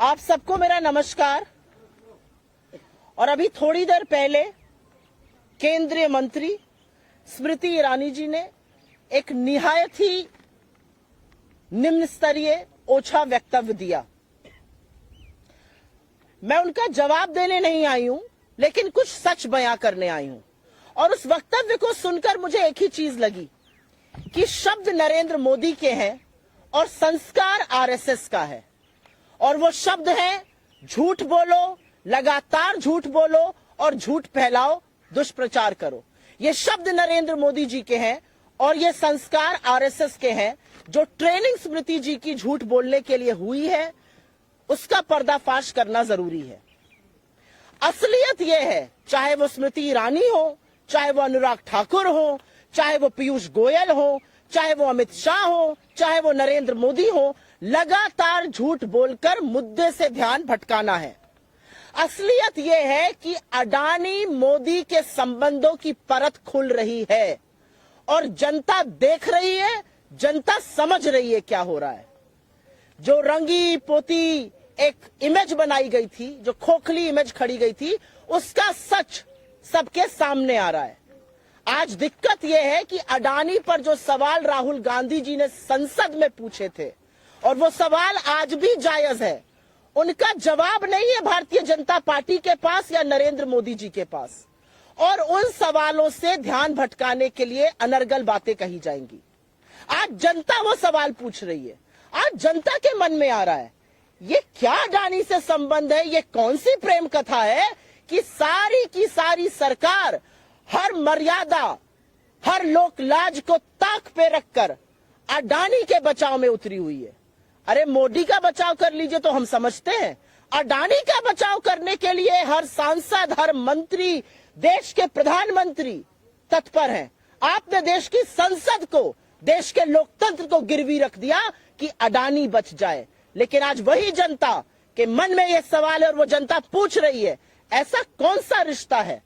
आप सबको मेरा नमस्कार। और अभी थोड़ी देर पहले केंद्रीय मंत्री स्मृति ईरानी जी ने एक निहायत ही निम्न स्तरीय ओछा वक्तव्य दिया। मैं उनका जवाब देने नहीं आई हूं, लेकिन कुछ सच बयां करने आई हूं। और उस वक्तव्य को सुनकर मुझे एक ही चीज लगी कि शब्द नरेंद्र मोदी के हैं और संस्कार आरएसएस का है। और वो शब्द है झूठ बोलो, लगातार झूठ बोलो और झूठ फैलाओ, दुष्प्रचार करो। ये शब्द नरेंद्र मोदी जी के हैं और ये संस्कार आरएसएस के हैं। जो ट्रेनिंग स्मृति जी की झूठ बोलने के लिए हुई है, उसका पर्दाफाश करना जरूरी है। असलियत यह है, चाहे वो स्मृति ईरानी हो, चाहे वो अनुराग ठाकुर हो, चाहे वो पीयूष गोयल हो, चाहे वो अमित शाह हो, चाहे वो नरेंद्र मोदी हो, लगातार झूठ बोलकर मुद्दे से ध्यान भटकाना है। असलियत यह है कि अडानी मोदी के संबंधों की परत खुल रही है और जनता देख रही है, जनता समझ रही है क्या हो रहा है। जो रंगी पोती एक इमेज बनाई गई थी, जो खोखली इमेज खड़ी गई थी, उसका सच सबके सामने आ रहा है। आज दिक्कत यह है कि अडानी पर जो सवाल राहुल गांधी जी ने संसद में पूछे थे, और वो सवाल आज भी जायज है, उनका जवाब नहीं है भारतीय जनता पार्टी के पास या नरेंद्र मोदी जी के पास। और उन सवालों से ध्यान भटकाने के लिए अनर्गल बातें कही जाएंगी। आज जनता वो सवाल पूछ रही है। आज जनता के मन में आ रहा है, ये क्या अडानी से संबंध है, ये कौन सी प्रेम कथा है कि सारी की सारी सरकार हर मर्यादा, हर लोक लाज को ताक पे रखकर अडानी के बचाव में उतरी हुई है। अरे मोदी का बचाव कर लीजिए तो हम समझते हैं, अडानी का बचाव करने के लिए हर सांसद, हर मंत्री, देश के प्रधानमंत्री तत्पर हैं। आपने देश की संसद को, देश के लोकतंत्र को गिरवी रख दिया कि अडानी बच जाए। लेकिन आज वही जनता के मन में यह सवाल है और वो जनता पूछ रही है, ऐसा कौन सा रिश्ता है,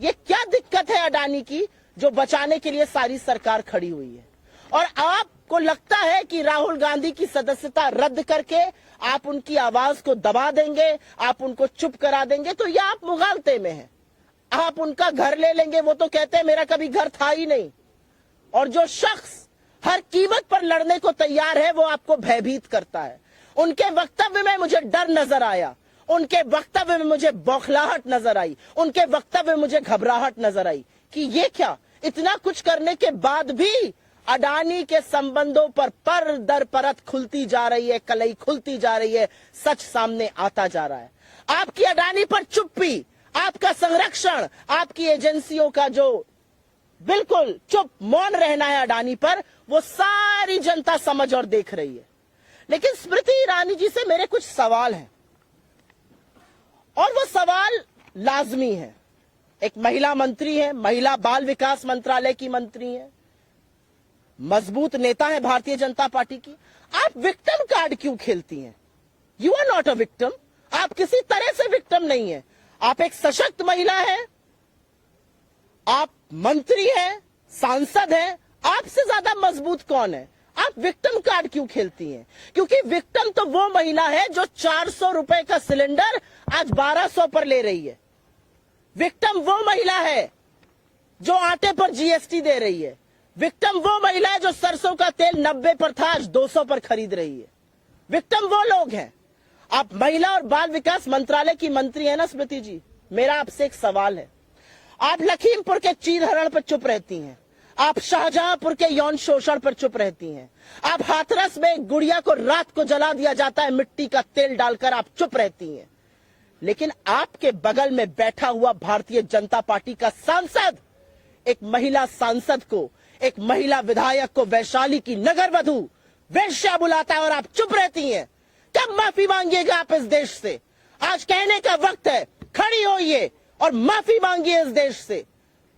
ये क्या दिक्कत है अडानी की जो बचाने के लिए सारी सरकार खड़ी हुई है। और आपको लगता है कि राहुल गांधी की सदस्यता रद्द करके आप उनकी आवाज को दबा देंगे, आप उनको चुप करा देंगे, तो यह आप मुगालते में हैं। आप उनका घर ले लेंगे, वो तो कहते हैं मेरा कभी घर था ही नहीं। और जो शख्स हर कीमत पर लड़ने को तैयार है, वो आपको भयभीत करता है। उनके वक्तव्य में मुझे डर नजर आया, उनके वक्तव्य में मुझे बौखलाहट नजर आई, उनके वक्तव्य में मुझे घबराहट नजर आई कि ये क्या, इतना कुछ करने के बाद भी अडानी के संबंधों पर दर परत खुलती जा रही है, कलई खुलती जा रही है, सच सामने आता जा रहा है। आपकी अडानी पर चुप्पी, आपका संरक्षण, आपकी एजेंसियों का जो बिल्कुल चुप मौन रहना है अडानी पर, वो सारी जनता समझ और देख रही है। लेकिन स्मृति ईरानी जी से मेरे कुछ सवाल हैं और वो सवाल लाजमी है। एक महिला मंत्री है, महिला बाल विकास मंत्रालय की मंत्री है, मजबूत नेता है भारतीय जनता पार्टी की। आप विक्टिम कार्ड क्यों खेलती हैं? You are not a victim. आप किसी तरह से विक्टिम नहीं है। आप एक सशक्त महिला है, आप मंत्री हैं, सांसद हैं, आपसे ज्यादा मजबूत कौन है? आप विक्टिम कार्ड क्यों खेलती हैं? क्योंकि विक्टिम तो वो महिला है जो 400 रुपए का सिलेंडर आज 1200 पर ले रही है। विक्टिम वो महिला है जो आटे पर जीएसटी दे रही है। विक्टिम वो महिला है जो सरसों का तेल 90 पर था, आज 200 पर खरीद रही है। विक्टिम वो लोग हैं। आप महिला और बाल विकास मंत्रालय की मंत्री है ना स्मृति जी, मेरा आपसे एक सवाल है। आप लखीमपुर के चीरहरण पर चुप रहती हैं, आप शाहजहांपुर के यौन शोषण पर चुप रहती हैं, आप हाथरस में एक गुड़िया को रात को जला दिया जाता है मिट्टी का तेल डालकर, आप चुप रहती हैं। लेकिन आपके बगल में बैठा हुआ भारतीय जनता पार्टी का सांसद एक महिला सांसद को, एक महिला विधायक को वैशाली की नगरवधु वेश्या बुलाता है और आप चुप रहती हैं। कब माफी मांगिएगा आप इस देश से? आज कहने का वक्त है, खड़ी होइए और माफी मांगिए इस देश से।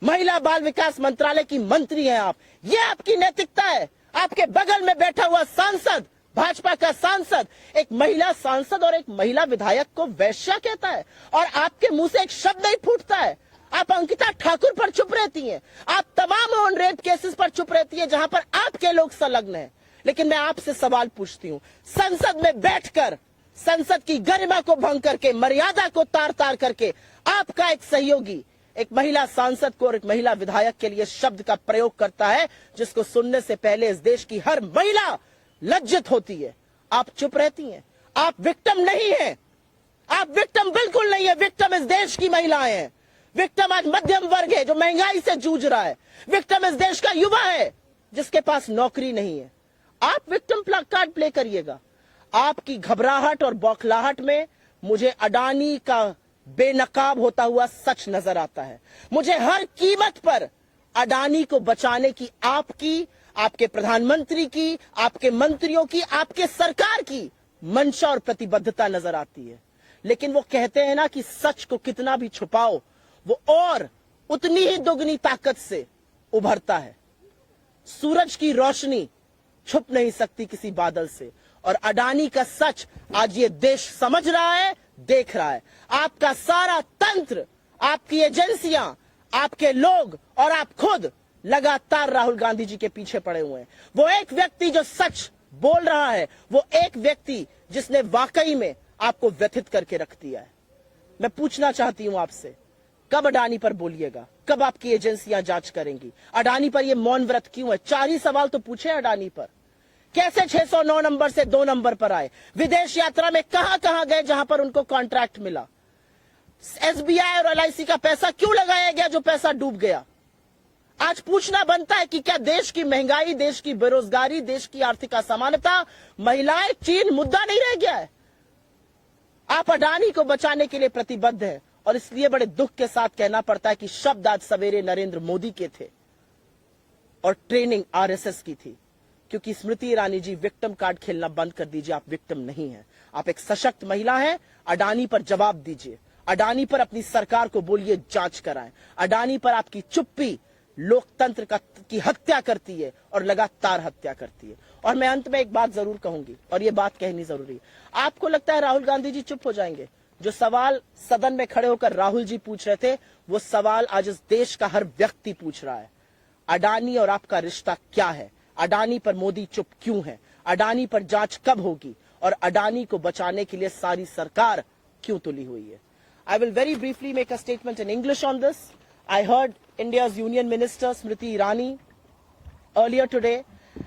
महिला बाल विकास मंत्रालय की मंत्री हैं आप, ये आपकी नैतिकता है? आपके बगल में बैठा हुआ सांसद, भाजपा का सांसद, एक महिला सांसद और एक महिला विधायक को वेश्या कहता है और आपके मुंह से एक शब्द नहीं फूटता है। आप अंकिता ठाकुर पर चुप रहती हैं, आप तमाम ऑन रेप केसेस पर चुप रहती हैं जहां पर आपके लोग संलग्न हैं। लेकिन मैं आपसे सवाल पूछती हूं, संसद में बैठकर संसद की गरिमा को भंग करके, मर्यादा को तार तार करके आपका एक सहयोगी एक महिला सांसद को और एक महिला विधायक के लिए शब्द का प्रयोग करता है जिसको सुनने से पहले इस देश की हर महिला लज्जित होती है। आप चुप रहती हैं। आप विक्टिम नहीं हैं। आप विक्टिम बिल्कुल नहीं है। विक्टिम इस देश की महिलाएं हैं। विक्टिम आज मध्यम वर्ग है जो महंगाई से जूझ रहा है। विक्टिम इस देश का युवा है जिसके पास नौकरी नहीं है। आप विक्टिम कार्ड प्ले करिएगा। आपकी घबराहट और बौखलाहट में मुझे अडानी का बेनकाब होता हुआ सच नजर आता है। मुझे हर कीमत पर अडानी को बचाने की आपकी, आपके प्रधानमंत्री की, आपके मंत्रियों की, आपके सरकार की मंशा और प्रतिबद्धता नजर आती है। लेकिन वो कहते हैं ना कि सच को कितना भी छुपाओ वो और उतनी ही दोगुनी ताकत से उभरता है। सूरज की रोशनी छुप नहीं सकती किसी बादल से, और अडानी का सच आज ये देश समझ रहा है, देख रहा है। आपका सारा तंत्र, आपकी एजेंसियां, आपके लोग और आप खुद लगातार राहुल गांधी जी के पीछे पड़े हुए हैं। वो एक व्यक्ति जो सच बोल रहा है, वो एक व्यक्ति जिसने वाकई में आपको व्यथित करके रख दिया है। मैं पूछना चाहती हूं आपसे, कब अडानी पर बोलिएगा? कब आपकी एजेंसियां जांच करेंगी? अडानी पर यह मौन व्रत क्यों है? 4 ही सवाल तो पूछे अडानी पर। कैसे 609 नंबर से 2 नंबर पर आए? विदेश यात्रा में कहां कहां गए जहां पर उनको कॉन्ट्रैक्ट मिला? एसबीआई और एलआईसी का पैसा क्यों लगाया गया जो पैसा डूब गया? आज पूछना बनता है कि क्या देश की महंगाई, देश की बेरोजगारी, देश की आर्थिक असमानता, महिलाएं, चीन मुद्दा नहीं रह गया है? आप अडानी को बचाने के लिए प्रतिबद्ध है, और इसलिए बड़े दुख के साथ कहना पड़ता है कि शब्द आज सवेरे नरेंद्र मोदी के थे और ट्रेनिंग आरएसएस की थी। क्योंकि स्मृति ईरानी जी, विक्टिम कार्ड खेलना बंद कर दीजिए। आप विक्टिम नहीं हैं, आप एक सशक्त महिला हैं। अडानी पर जवाब दीजिए। अडानी पर अपनी सरकार को बोलिए जांच कराएं। अडानी पर आपकी चुप्पी लोकतंत्र की हत्या करती है और लगातार हत्या करती है। और मैं अंत में एक बात जरूर कहूंगी, और यह बात कहनी जरूरी है। आपको लगता है राहुल गांधी जी चुप हो जाएंगे? जो सवाल सदन में खड़े होकर राहुल जी पूछ रहे थे, वो सवाल आज इस देश का हर व्यक्ति पूछ रहा है। अडानी और आपका रिश्ता क्या है? अडानी पर मोदी चुप क्यों है? अडानी पर जांच कब होगी? और अडानी को बचाने के लिए सारी सरकार क्यों तुली हुई है? I will very briefly make a statement in English on this. I heard India's Union Minister Smriti Irani earlier today,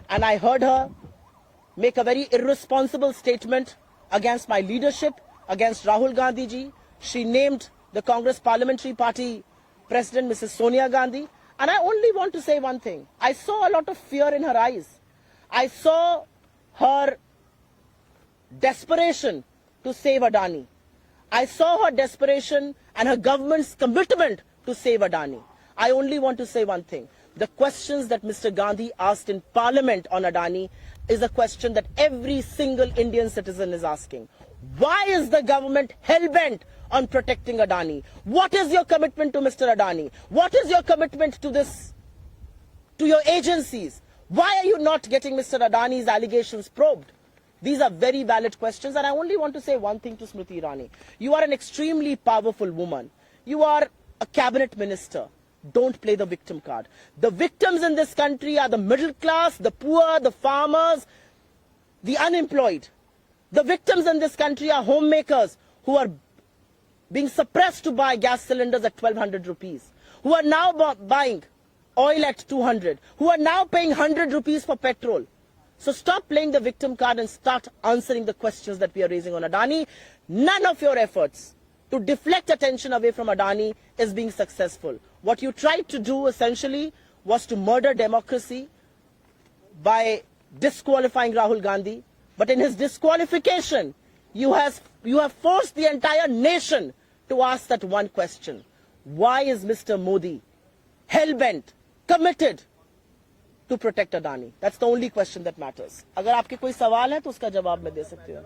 and I heard her make a very irresponsible statement against my leadership, against Rahul Gandhi ji. She named the Congress Parliamentary Party President Mrs. Sonia Gandhi. And I only want to say one thing. I saw a lot of fear in her eyes. I saw her desperation to save Adani. I saw her desperation and her government's commitment to save Adani. I only want to say one thing. The questions that Mr. Gandhi asked in Parliament on Adani is a question that every single Indian citizen is asking. Why is the government hell-bent on protecting Adani? What is your commitment to Mr. Adani? What is your commitment to this, to your agencies? Why are you not getting Mr. Adani's allegations probed? These are very valid questions, and I only want to say one thing to Smriti Irani. You are an extremely powerful woman. You are a cabinet minister. Don't play the victim card. The victims in this country are the middle class, the poor, the farmers, the unemployed. The victims in this country are homemakers who are being suppressed to buy gas cylinders at 1200 rupees, who are now buying oil at 200, who are now paying 100 rupees for petrol. So stop playing the victim card and start answering the questions that we are raising on Adani. None of your efforts to deflect attention away from Adani is being successful. What you tried to do essentially was to murder democracy by disqualifying Rahul Gandhi. But in his disqualification, you have forced the entire nation to ask that one question. Why is Mr. Modi hell-bent, committed to protect Adani? That's the only question that matters. अगर आपके कोई सवाल है तो उसका जवाब मैं दे सकती हूँ.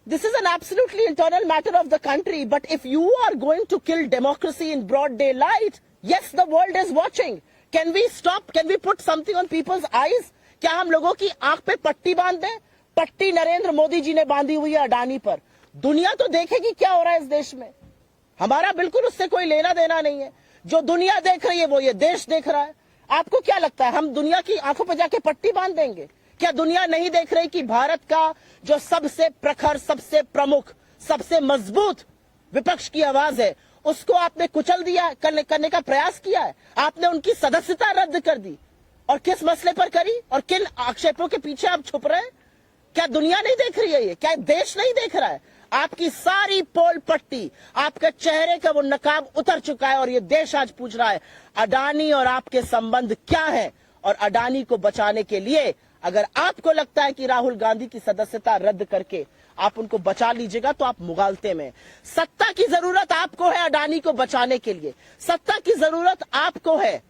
This is an absolutely internal matter of the country, but if you are going to kill democracy in broad daylight, yes, the world is watching. Can we stop? Can we put something on people's eyes? क्या हम लोगों की आंख पे पट्टी बांध दें? पट्टी नरेंद्र मोदी जी ने बांधी हुई है अडानी पर. दुनिया तो देखेगी क्या हो रहा है इस देश में. हमारा बिल्कुल उससे कोई लेना देना नहीं है। जो दुनिया देख रही है वो ये देश देख रहा है। आपको क्या लगता है हम दुनिया की आंखों पर जाके पट्टी बांध देंगे? क्या दुनिया नहीं देख रही कि भारत का जो सबसे प्रखर, सबसे प्रमुख, सबसे मजबूत विपक्ष की आवाज है, उसको आपने कुचल दिया, करने का प्रयास किया है? आपने उनकी सदस्यता रद्द कर दी। और किस मसले पर करी और किन आक्षेपों के पीछे आप छुप रहे हैं? क्या दुनिया नहीं देख रही है? ये क्या देश नहीं देख रहा है? आपकी सारी पोल पट्टी, आपके चेहरे का वो नकाब उतर चुका है और ये देश आज पूछ रहा है अडानी और आपके संबंध क्या है? और अडानी को बचाने के लिए अगर आपको लगता है कि राहुल गांधी की सदस्यता रद्द करके आप उनको बचा लीजिएगा तो आप मुगालते में। सत्ता की जरूरत आपको है अडानी को बचाने के लिए। सत्ता की जरूरत आपको है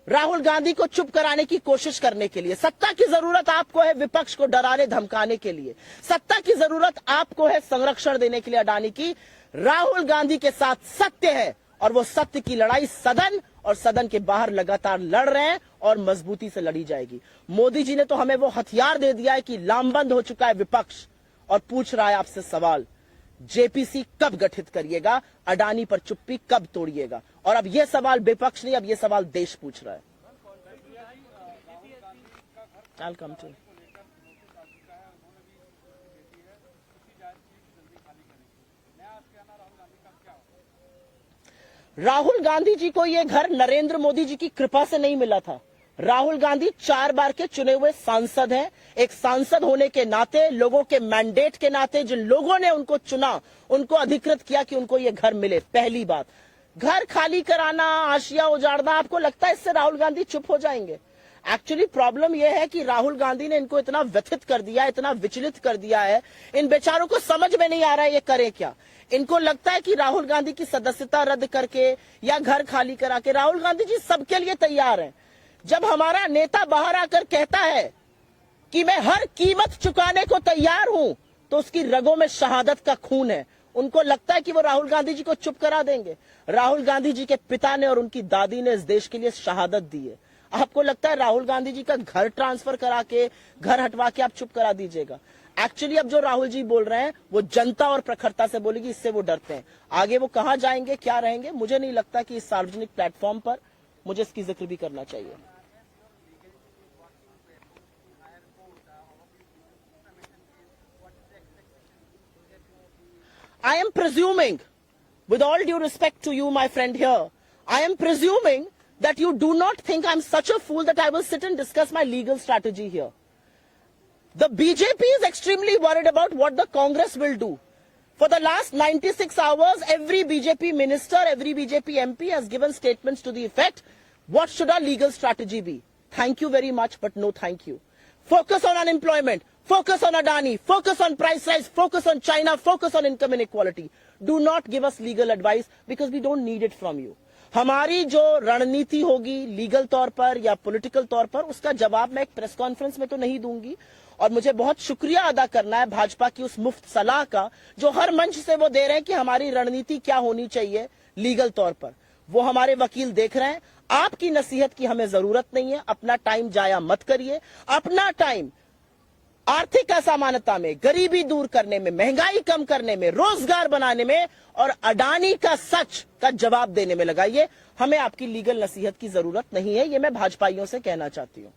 राहुल गांधी को चुप कराने की कोशिश करने के लिए। सत्ता की जरूरत आपको है विपक्ष को डराने धमकाने के लिए। सत्ता की जरूरत आपको है संरक्षण देने के लिए अडानी की। राहुल गांधी के साथ सत्य है और वो सत्य की लड़ाई सदन और सदन के बाहर लगातार लड़ रहे हैं और मजबूती से लड़ी जाएगी। मोदी जी ने तो हमें वो हथियार दे दिया है कि लामबंद हो चुका है विपक्ष और पूछ रहा है आपसे सवाल, जेपीसी कब गठित करिएगा? अडानी पर चुप्पी कब तोड़िएगा? और अब यह सवाल विपक्ष नहीं, अब यह सवाल देश पूछ रहा है। I'll come to. Rahul Gandhi ji को यह घर नरेंद्र मोदी जी की कृपा से नहीं मिला था। राहुल गांधी 4 बार के चुने हुए सांसद हैं। एक सांसद होने के नाते, लोगों के मैंडेट के नाते, जिन लोगों ने उनको चुना, उनको अधिकृत किया कि उनको यह घर मिले। पहली बात, घर खाली कराना, आशिया उजाड़ना, आपको लगता है इससे राहुल गांधी चुप हो जाएंगे? एक्चुअली प्रॉब्लम यह है कि राहुल गांधी ने इनको इतना व्यथित कर दिया, इतना विचलित कर दिया है, इन बेचारों को समझ में नहीं आ रहा है ये करें क्या। इनको लगता है कि राहुल गांधी की सदस्यता रद्द करके या घर खाली करा के, राहुल गांधी जी सबके लिए तैयार हैं। जब हमारा नेता बाहर आकर कहता है कि मैं हर कीमत चुकाने को तैयार हूं, तो उसकी रगों में शहादत का खून है। उनको लगता है कि वो राहुल गांधी जी को चुप करा देंगे। राहुल गांधी जी के पिता ने और उनकी दादी ने इस देश के लिए शहादत दी है। आपको लगता है राहुल गांधी जी का घर ट्रांसफर करा के, घर हटवा के आप चुप करा दीजिएगा? एक्चुअली अब जो राहुल जी बोल रहे हैं वो जनता और प्रखरता से बोलेगी, इससे वो डरते हैं। आगे वो कहां जाएंगे, क्या रहेंगे, मुझे नहीं लगता कि इस सार्वजनिक प्लेटफॉर्म पर मुझे इसकी जिक्र भी करना चाहिए। I am presuming, with all due respect to you, my friend here, I am presuming that you do not think I'm such a fool that I will sit and discuss my legal strategy here. The BJP is extremely worried about what the Congress will do. For the last 96 hours, every BJP minister, every BJP MP has given statements to the effect, what should our legal strategy be? Thank you very much, but no thank you. Focus on unemployment, focus on Adani, focus on price rise, focus on China, focus on income inequality. Do not give us legal advice because we don't need it from you. हमारी जो रणनीति होगी legal तौर पर या political तौर पर, उसका जवाब मैं एक प्रेस कॉन्फ्रेंस में तो नहीं दूंगी। और मुझे बहुत शुक्रिया अदा करना है भाजपा की उस मुफ्त सलाह का जो हर मंच से वो दे रहे हैं कि हमारी रणनीति क्या होनी चाहिए लीगल तौर पर। वो हमारे वकील देख रहे हैं। आपकी नसीहत की हमें जरूरत नहीं है। अपना टाइम जाया मत करिए। अपना टाइम आर्थिक असमानता में, गरीबी दूर करने में, महंगाई कम करने में, रोजगार बनाने में और अडानी का सच का जवाब देने में लगाइए। हमें आपकी लीगल नसीहत की जरूरत नहीं है, ये मैं भाजपाइयों से कहना चाहती हूँ।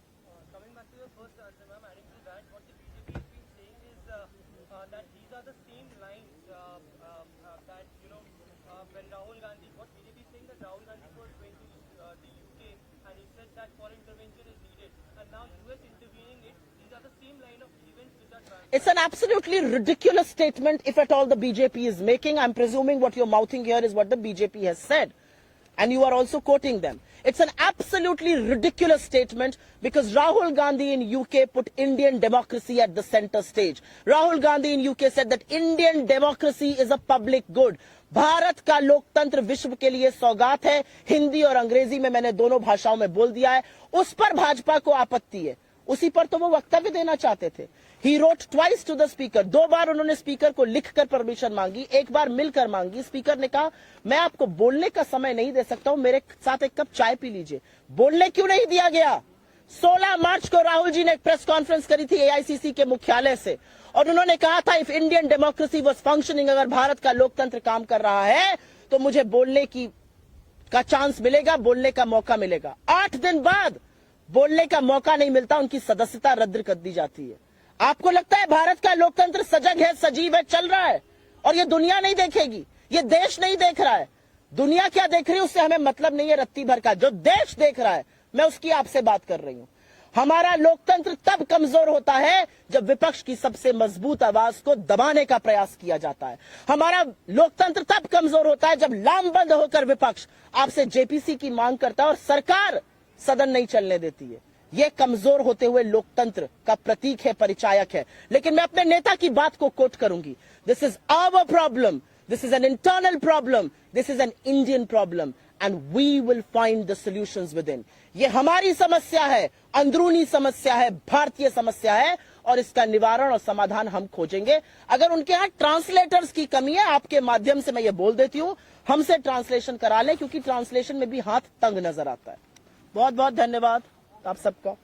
It's an absolutely ridiculous statement, if at all the BJP is making. I'm presuming what you're mouthing here is what the BJP has said. And you are also quoting them. It's an absolutely ridiculous statement because Rahul Gandhi in UK put Indian democracy at the center stage. Rahul Gandhi in UK said that Indian democracy is a public good. Bharat का लोकतंत्र विश्व के लिए सौगात है। हिंदी और अंग्रेजी में मैंने दोनों भाषाओं में बोल दिया है। उस पर भाजपा को आपत्ति है। उसी पर तो वो वक्तव्य देना चाहते थे। He wrote twice to the speaker. 2 बार उन्होंने स्पीकर को लिखकर परमिशन मांगी, 1 बार मिलकर मांगी। स्पीकर ने कहा मैं आपको बोलने का समय नहीं दे सकता हूं, मेरे साथ एक कप चाय पी लीजिए। बोलने क्यों नहीं दिया गया? 16 मार्च को राहुल जी ने एक प्रेस कॉन्फ्रेंस करी थी एआईसीसी के मुख्यालय से और उन्होंने कहा था if Indian democracy was functioning, अगर भारत का लोकतंत्र काम कर रहा है तो मुझे बोलने का चांस मिलेगा, बोलने का मौका मिलेगा। 8 दिन बाद बोलने का मौका नहीं मिलता, उनकी सदस्यता रद्द कर दी जाती है। आपको लगता है भारत का लोकतंत्र सजग है, सजीव है, चल रहा है और ये दुनिया नहीं देखेगी, ये देश नहीं देख रहा है। दुनिया क्या देख रही है उससे हमें मतलब नहीं है रत्ती भर का। जो देश देख रहा है, मैं उसकी आपसे बात कर रही हूं। हमारा लोकतंत्र तब कमजोर होता है जब विपक्ष की सबसे मजबूत आवाज को दबाने का प्रयास किया जाता है। हमारा लोकतंत्र तब कमजोर होता है जब लामबंद होकर विपक्ष आपसे जेपीसी की मांग करता है और सरकार सदन नहीं चलने देती है। यह कमजोर होते हुए लोकतंत्र का प्रतीक है, परिचायक है। लेकिन मैं अपने नेता की बात को कोट करूंगी, this is our problem, this is an internal problem, this is an Indian problem and we will find the solutions within. ये हमारी समस्या है, अंदरूनी समस्या है, भारतीय समस्या है और इसका निवारण और समाधान हम खोजेंगे। अगर उनके यहां ट्रांसलेटर्स की कमी है, आपके माध्यम से मैं ये बोल देती हूं, हमसे ट्रांसलेशन करा लें, क्योंकि ट्रांसलेशन में भी हाथ तंग नजर आता है। बहुत बहुत धन्यवाद आप सबका।